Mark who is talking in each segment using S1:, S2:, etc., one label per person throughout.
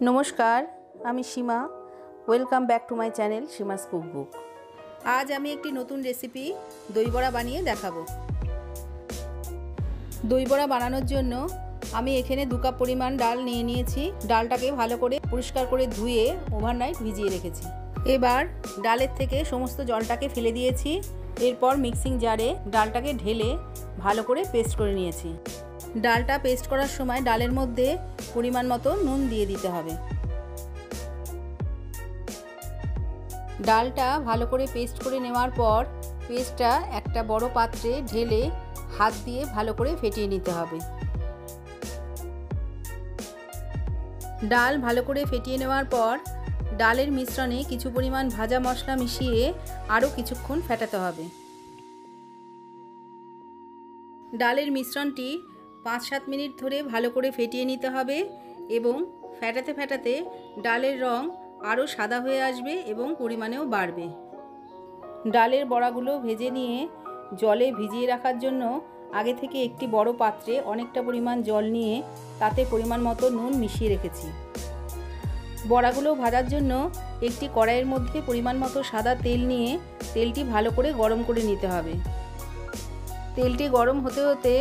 S1: नमस्कार आमी Seema welcome back to my channel Seema's cookbook. आज आमी एकटी नतून रेसिपी दई बड़ा बानिये देखाबो। दई बड़ा बानानोर जोन्नो आमी एखाने 2 কাপ परिमाण डाल निये नियेछि। डालटाके भालो करे परिष्कार करे धुए ओभारनाइट भिजिए रेखेछि। एबार डालेर थेके समस्त जलटाके फेले दियेछि। एरपर मिक्सिंग जारे डालटाके ढेले भालो करे पेस्ट करे नियेछि। डालटा पेस्ट करार समय डालेर मध्य परिमाण मतो नुन दिए दीते हबे। डालटा भालो करे पेस्ट करे नेওয়ার पर पेस्टटा एकटा बड़ो पात्रे ढेले हाथ दिए भालो करे फेटिए निते हबे। डाल भालो करे फेटिए नेওয়ার पर डालेर मिश्रणे किछु परिमाण भाजा मशला मिशिए आरो किछुक्षण फेटाते हबे। डालेर मिश्रणटी 5-7 मिनट धरे भालो करे फेटिए निते हबे एबं फेटाते फेटाते डालेर रंग आरो सादा हये आसबे एबं परिमाणेও बाड़बे। डालेर बड़ागुलो भेजे निये जले भिजिए राखार जोन्नो आगे थेके एकटी बड़ो पात्रे अनेकटा परिमाण जल निये ताते परिमाण मतो नुन मिशिए रेखेछि। बड़ागुलो भाजार जोन्नो एकटी कड़ाइयेर मধ্যে परिमाण मतो सादा तेल निये तेलटी भालो करे गरम करे निते हबे। तेलटी गरम होते होते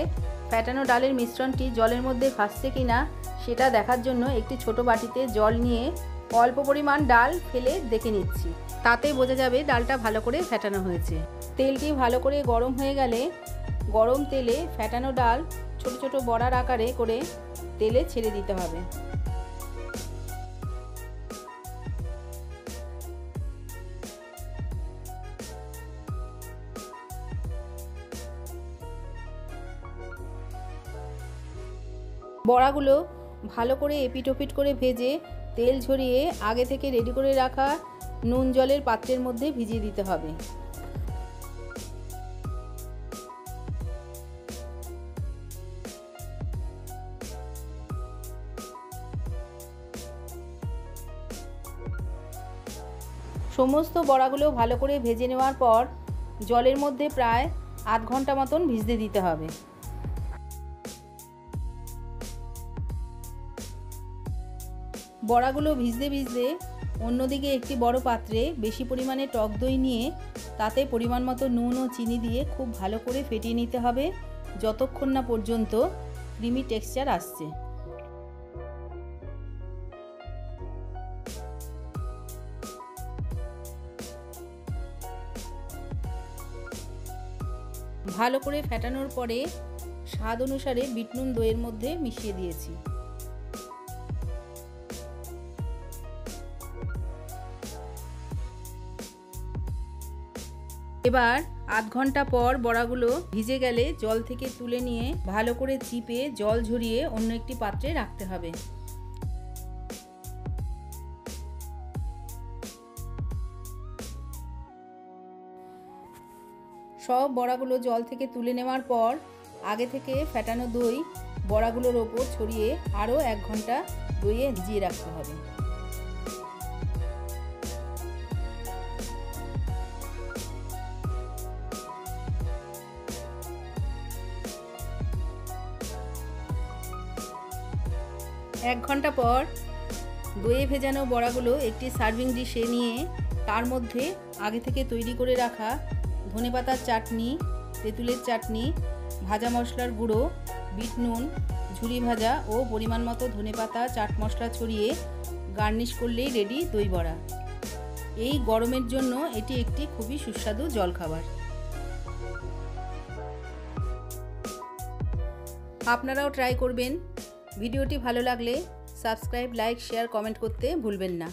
S1: फैटानो डालेर मिश्रणटी जलेर मধ্যে भासছে किना सेटा देखार जोन्नो एकटी छोटो बाटीते जल निये अल्प परिमाण डाल फेले देखे निচ্ছি। ताते बोझा जाबे डालटा भालो करे फैटानो हयेছে। तेलटी भालो करे गरम हये गेले गरम तेले फैटानो डाल छोटो छोटो बड़ार आकारे करे तेले छेड़े दिते हबे। बड़ागुलो भालो करे एपिट ओपिट करे भेजे तेल झरिए आगे थेके रेडी करे राखा नुन जलेर पात्रेर मধ্যে भिजिए दिते हबे। समस्त बड़ागुलो भालो करे भेजे नेওয়ার पर जलेर मধ্যে प्राय आध घंटा मतन भिजते दिते हबे। बड़ागुलो भिजते भिजते अन्यदिके एकटी बड़ो पात्रे बेशी परिमाणे टक दई निये ताते परिमाण मतो नुन और चीनी दिए खूब भालो करे फेटिए निते हबे যতক্ষণ ना पर्यन्त क्रीमी टेक्सचार आसছে। भालो करे फेटानोर परे स्वाद अनुसारे बिट नुन दইয়ের মধ্যে मिशिए दिएছি। এবার আধ ঘন্টা পর বড়াগুলো ভিজে গেলে জল থেকে তুলে নিয়ে ভালো করে চিপে জল ঝরিয়ে অন্য একটি পাত্রে রাখতে হবে। সব বড়াগুলো জল থেকে তুলে নেওয়ার পর আগে থেকে ফেটানো দই বড়াগুলোর উপর ছড়িয়ে আরও 1 ঘন্টা দইয়ে ভিজিয়ে রাখতে হবে। एक घंटा पर दইয়ে ভেজানো বড়াগুলো একটি সার্ভিং ডিশে নিয়ে তার মধ্যে আগে থেকে তৈরি করে রাখা ধনেপাতার চাটনি, তেঁতুলের চাটনি, ভাজা মশলার গুঁড়ো, বিট নুন, ঝুরি ভাজা ও পরিমাণ মতো ধনেপাতা চাট মশলা ছড়িয়ে গার্নিশ করলেই রেডি দই বড়া। এই গরমের জন্য এটি একটি খুবই সুস্বাদু জলখাবার। আপনারাও ট্রাই করবেন। ভিডিওটি ভালো লাগলে সাবস্ক্রাইব, লাইক, শেয়ার, কমেন্ট করতে ভুলবেন না।